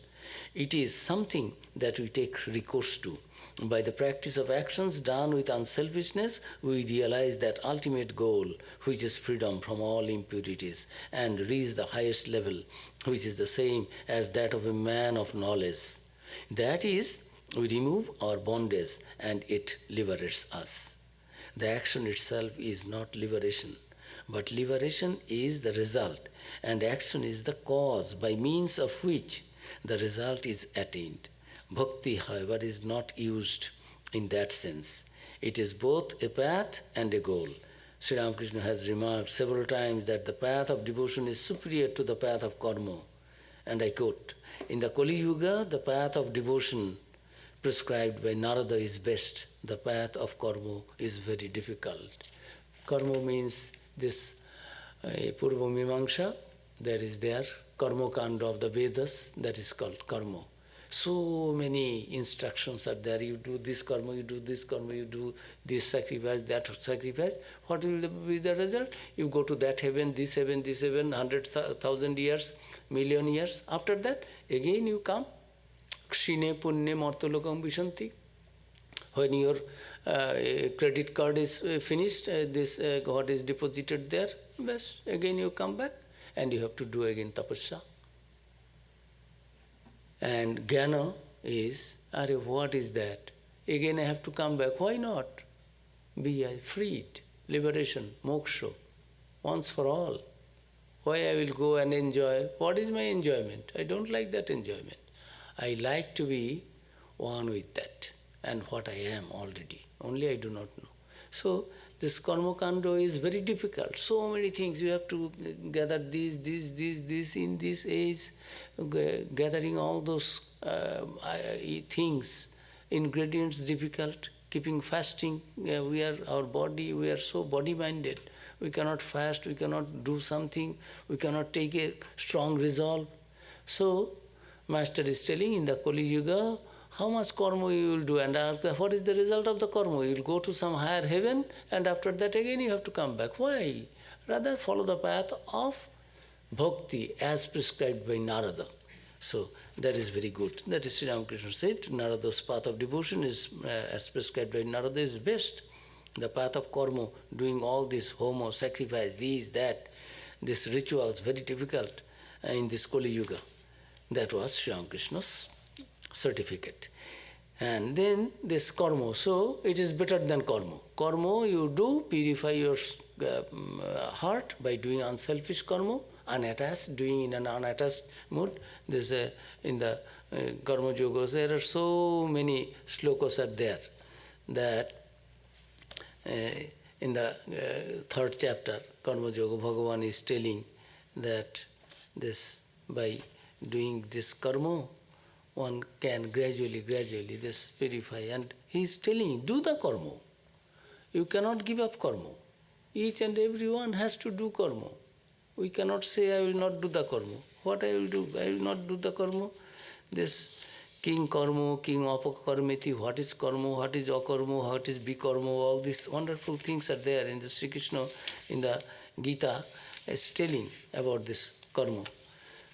It is something that we take recourse to. By the practice of actions done with unselfishness, we realize that ultimate goal, which is freedom from all impurities, and reach the highest level, which is the same as that of a man of knowledge. That is, we remove our bondage and it liberates us. The action itself is not liberation, but liberation is the result, and action is the cause by means of which the result is attained. Bhakti, however, is not used in that sense. It is both a path and a goal. Sri Ramakrishna has remarked several times that the path of devotion is superior to the path of karma. And I quote, "In the Kali Yuga, the path of devotion prescribed by Narada is best. The path of karma is very difficult." Karma means this Purva Mimamsa, that is there, Karma Kanda of the Vedas, that is called karma. So many instructions are there. You do this karma, you do this karma, you do this sacrifice, that sacrifice. What will be the result? You go to that heaven, this heaven, 100,000 years, million years. After that, again you come. Kshine punne martolokam vishanti. When your credit card is finished, this God is deposited there, best, again you come back and you have to do again tapasya. And jnana is, what is that? Again I have to come back. Why not? Be freed, liberation, moksha, once for all. Why I will go and enjoy? What is my enjoyment? I don't like that enjoyment. I like to be one with that and what I am already. Only I do not know. So this karma kanda is very difficult. So many things you have to gather this in this age, gathering all those things, ingredients difficult, keeping fasting. We are so body-minded. We cannot fast, we cannot do something, we cannot take a strong resolve. So, Master is telling in the Kali Yuga, how much karma you will do, and after, what is the result of the karma? You will go to some higher heaven, and after that again you have to come back. Why? Rather follow the path of bhakti as prescribed by Narada. So that is very good. That is Sri Ramakrishna said, Narada's path of devotion is as prescribed by Narada is best. The path of karma, doing all this homo, sacrifice, these, that, these rituals, very difficult in this Kali Yuga. That was Sri Ramakrishna's certificate. And then this karma, so it is better than karma. Karma you do, purify your heart by doing unselfish karma, unattached, doing in an unattached mood. This in the karma yogas, there are so many slokas are there that in the third chapter, Karma Yoga, Bhagavan is telling that this by doing this karma, one can gradually this purify. And he is telling, do the karma. You cannot give up karma. Each and every one has to do karma. We cannot say, I will not do the karma. What I will do? I will not do the karma. This king karma, king apakarmiti, what is karma, what is akarma, what is bikarma, all these wonderful things are there in the Sri Krishna, in the Gita, is telling about this karma.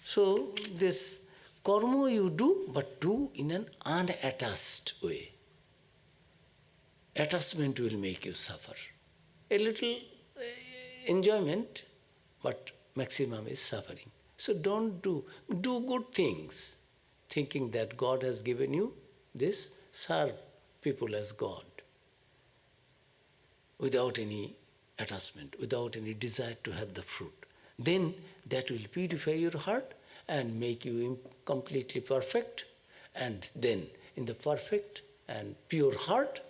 So this karma you do, but do in an unattached way. Attachment will make you suffer. A little enjoyment, but maximum is suffering. So don't do good things, thinking that God has given you this, serve people as God, without any attachment, without any desire to have the fruit. Then that will purify your heart and make you completely perfect. And then in the perfect and pure heart,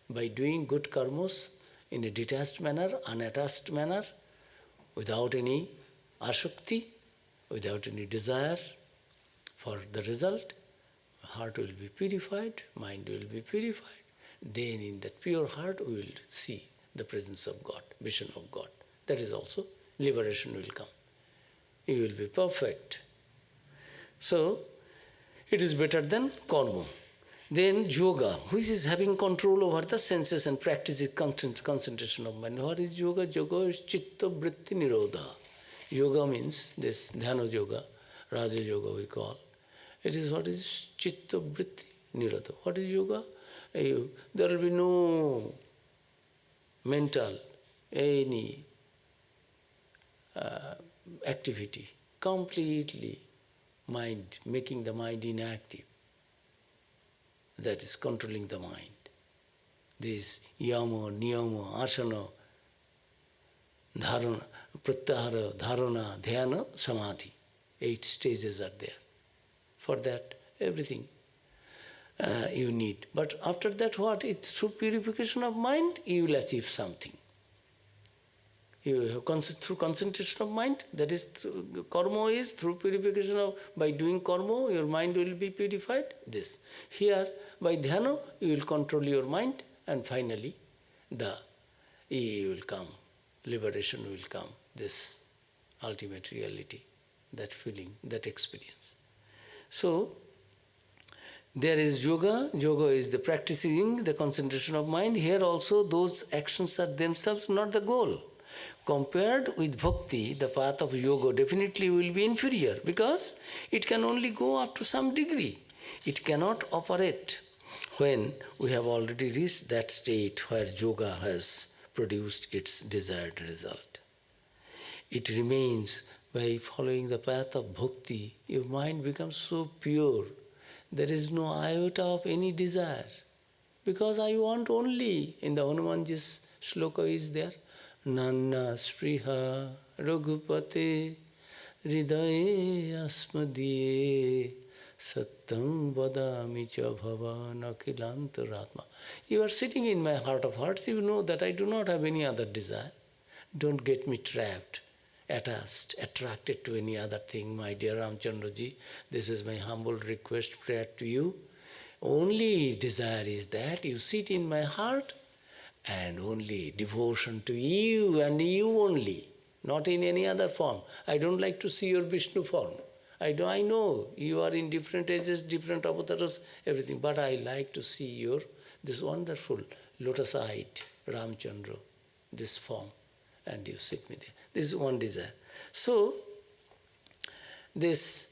by doing good karmas in a detached manner, unattached manner, without any asakti, without any desire for the result, heart will be purified, mind will be purified. Then in that pure heart we will see the presence of God, vision of God. That is also liberation will come. You will be perfect. So it is better than karma. Then yoga, which is having control over the senses and practice is concentration of mind. What is yoga? Yoga is chitta vritti nirodha. Yoga means this dhyana yoga, raja yoga we call. It is what is chitta vritti nirodha. What is yoga? There will be no mental, any activity, completely mind, making the mind inactive. That is controlling the mind. This yama, niyama, asana, dharana, pratyahara, dharana, dhyana, samadhi. 8 stages are there. For that, everything you need. But after that, what? It's through purification of mind, you will achieve something. You have through concentration of mind, that is, karma is through purification of, by doing karma, your mind will be purified. This. Here, by dhyana, you will control your mind, and finally, you will come, liberation will come, this ultimate reality, that feeling, that experience. So, there is yoga. Yoga is the practicing, the concentration of mind. Here also, those actions are themselves not the goal. Compared with bhakti, the path of yoga definitely will be inferior because it can only go up to some degree. It cannot operate when we have already reached that state where yoga has produced its desired result. It remains by following the path of bhakti, your mind becomes so pure. There is no iota of any desire. Because I want only, in the Hanumanji's shloka is there, Nanna Spriha Raghupate Hridaye Asmadiye Sattam Vadami Cha Bhavana Kilantaratma. You are sitting in my heart of hearts, you know that I do not have any other desire. Don't get me trapped, attached, attracted to any other thing, my dear Ramchandraji. This is my humble request, prayer to you. Only desire is that you sit in my heart and only devotion to you and you only, not in any other form. I don't like to see your Vishnu form. I know you are in different ages, different avatars, everything, but I like to see your, this wonderful lotus-eyed Ramchandra, this form, and you sit me there. This is one desire. So, this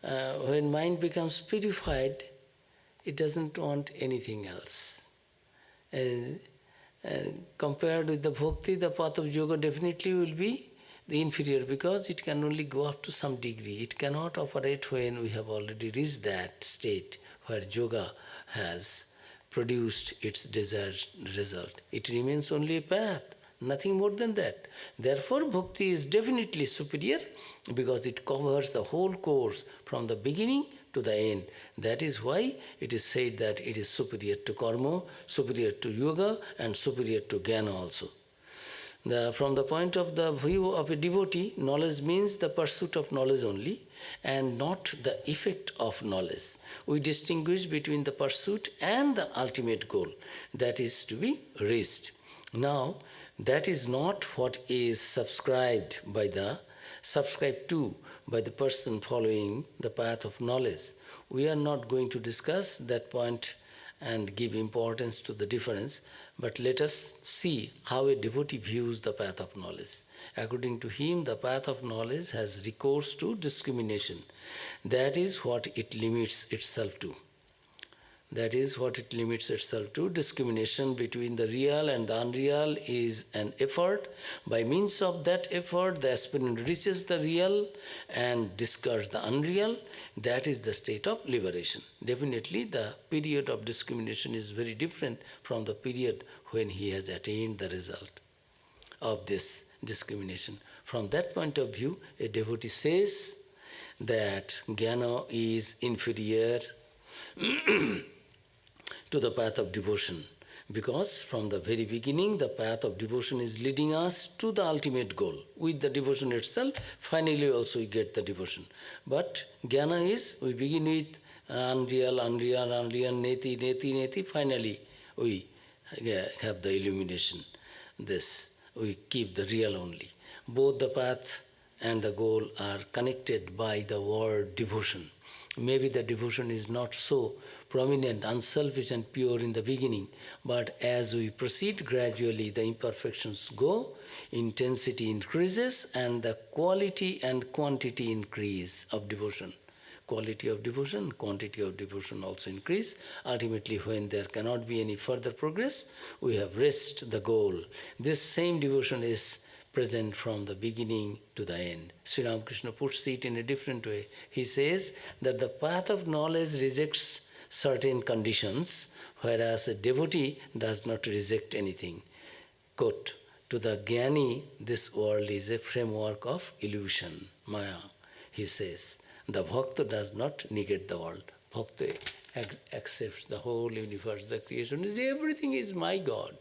when mind becomes purified, it doesn't want anything else. Compared with the bhakti, the path of yoga definitely will be the inferior, because it can only go up to some degree. It cannot operate when we have already reached that state where yoga has produced its desired result. It remains only a path, nothing more than that. Therefore, bhakti is definitely superior because it covers the whole course from the beginning to the end. That is why it is said that it is superior to karma, superior to yoga, and superior to jnana also. From the point of the view of a devotee, knowledge means the pursuit of knowledge only and not the effect of knowledge. We distinguish between the pursuit and the ultimate goal, that is to be reached. Now, that is not what is subscribed to by the person following the path of knowledge. We are not going to discuss that point and give importance to the difference, but let us see how a devotee views the path of knowledge. According to him, the path of knowledge has recourse to discrimination. That is what it limits itself to. That is what it limits itself to. Discrimination between the real and the unreal is an effort. By means of that effort, the aspirant reaches the real and discards the unreal. That is the state of liberation. Definitely, the period of discrimination is very different from the period when he has attained the result of this discrimination. From that point of view, a devotee says that jnana is inferior to the path of devotion, because from the very beginning the path of devotion is leading us to the ultimate goal. With the devotion itself, finally also we get the devotion. But jnana is, we begin with unreal, neti, finally we have the illumination. This, we keep the real only. Both the path and the goal are connected by the word devotion. Maybe the devotion is not so prominent, unselfish and pure in the beginning, but as we proceed gradually, the imperfections go, intensity increases, and the quality and quantity increase of devotion. Quality of devotion, quantity of devotion also increase. Ultimately, when there cannot be any further progress, we have reached the goal. This same devotion is present from the beginning to the end. Sri Ramakrishna puts it in a different way. He says that the path of knowledge rejects certain conditions, whereas a devotee does not reject anything. Quote, to the jnani, this world is a framework of illusion, maya, he says. The bhakta does not negate the world. Bhakta accepts the whole universe, the creation. Everything is my God.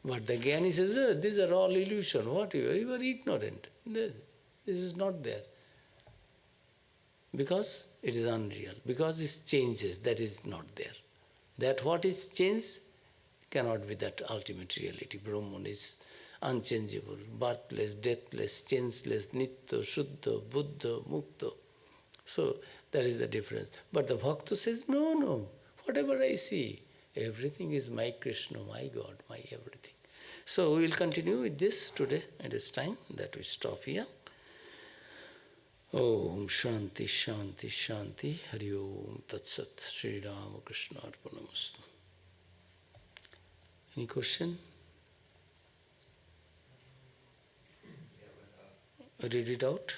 But the jnani says, these are all illusion. What? You are ignorant. This is not there. Because it is unreal. Because it changes, that is not there. That what is changed cannot be that ultimate reality. Brahman is unchangeable, birthless, deathless, changeless, nitya, shuddha, buddha, mukta. So that is the difference. But the bhakta says, no, whatever I see, everything is my Krishna, my God, my everything. So we will continue with this today. It is time that we stop here. Om Shanti Shanti Shanti Hari Om Tat Sat Sri Ramakrishna Arpanamastu. Any question? Read it out.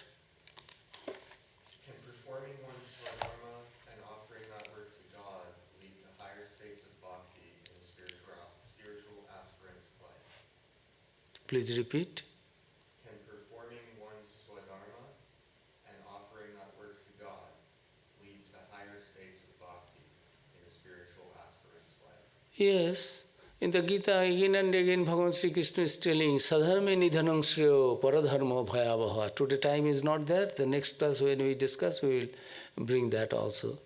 Can performing one's swadharma and offering that work to God lead to higher states of bhakti in the spiritual aspirant's life? Please repeat. Can performing one's swadharma and offering that work to God lead to higher states of bhakti in the spiritual aspirant's life? Yes. In the Gita, again and again, Bhagavan Sri Krishna is telling, Sadharme nidhanam shreyo paradharma bhayavaha. Today time is not there. The next class when we discuss, we will bring that also.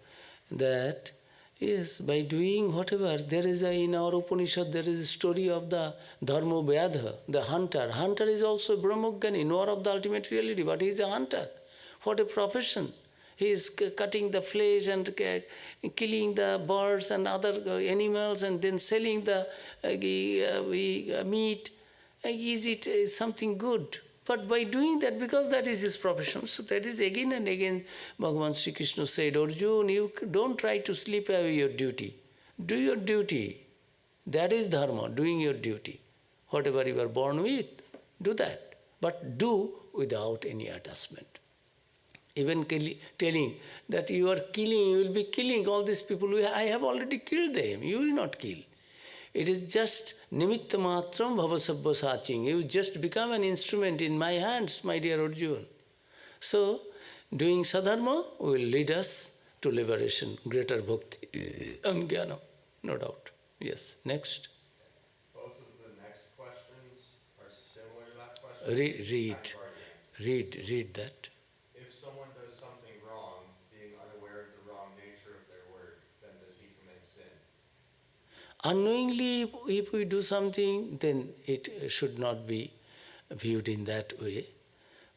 That, yes, by doing whatever, there is in our Upanishad, there is a story of the dharma vyadha, the hunter. Hunter is also Brahmogani, knower of the ultimate reality, but he is a hunter. What a profession. He is cutting the flesh and killing the birds and other animals and then selling the meat. Is it something good? But by doing that, because that is his profession, so that is again and again Bhagavan Sri Krishna said, Arjuna, you don't try to sleep away your duty. Do your duty. That is dharma, doing your duty. Whatever you are born with, do that. But do without any attachment. Even telling that you are killing, you will be killing all these people. I have already killed them. You will not kill. It is just nimitta matram bhavasabha saching. You just become an instrument in my hands, my dear Arjuna. So, doing sadharma will lead us to liberation, greater bhakti and jnana, no doubt. Yes, next. Both of the next questions are similar to that question. Read that. If someone does something wrong, being unaware of the wrong nature of their word, then does he commit sin? Unknowingly, if we do something, then it should not be viewed in that way.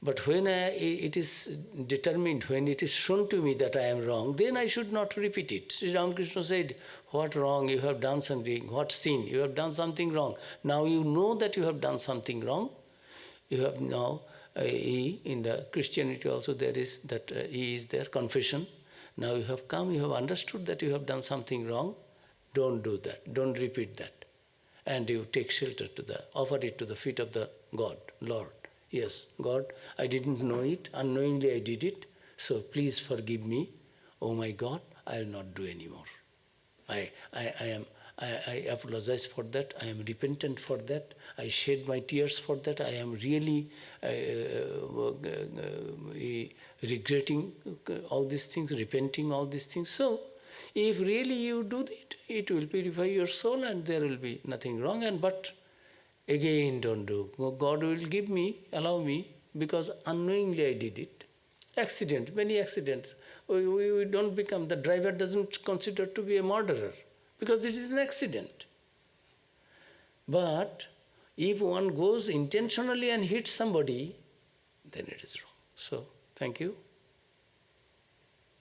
But when it is determined, when it is shown to me that I am wrong, then I should not repeat it. Sri Ramakrishna said, what wrong? You have done something. What sin? You have done something wrong. Now you know that you have done something wrong. You have now, in the Christianity also there is that is there, confession. Now you have come, you have understood that you have done something wrong. Don't do that. Don't repeat that. And you take shelter offer it to the feet of the God, Lord. Yes, God, I didn't know it. Unknowingly I did it. So please forgive me. Oh my God, I will not do anymore. I apologize for that. I am repentant for that. I shed my tears for that. I am really regretting all these things, repenting all these things. So, if really you do it, it will purify your soul and there will be nothing wrong. But again, don't do. God will give me, allow me, because unknowingly I did it. Accident, many accidents. We don't become, the driver doesn't consider to be a murderer because it is an accident. But if one goes intentionally and hits somebody, then it is wrong. So, thank you.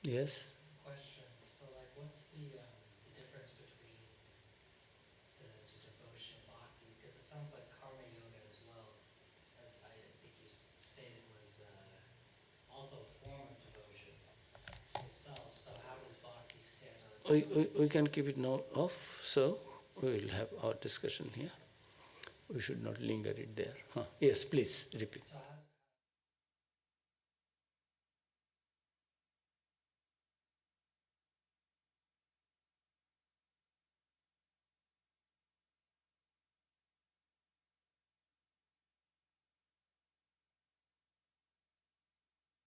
Yes? Question. So, like, what's the difference between the devotion and bhakti? Because it sounds like karma yoga as well, as I think you stated, was also a form of devotion itself. So, how does bhakti stand on its own? We can keep it now off, so we will have our discussion here. We should not linger it there. Yes, please repeat. So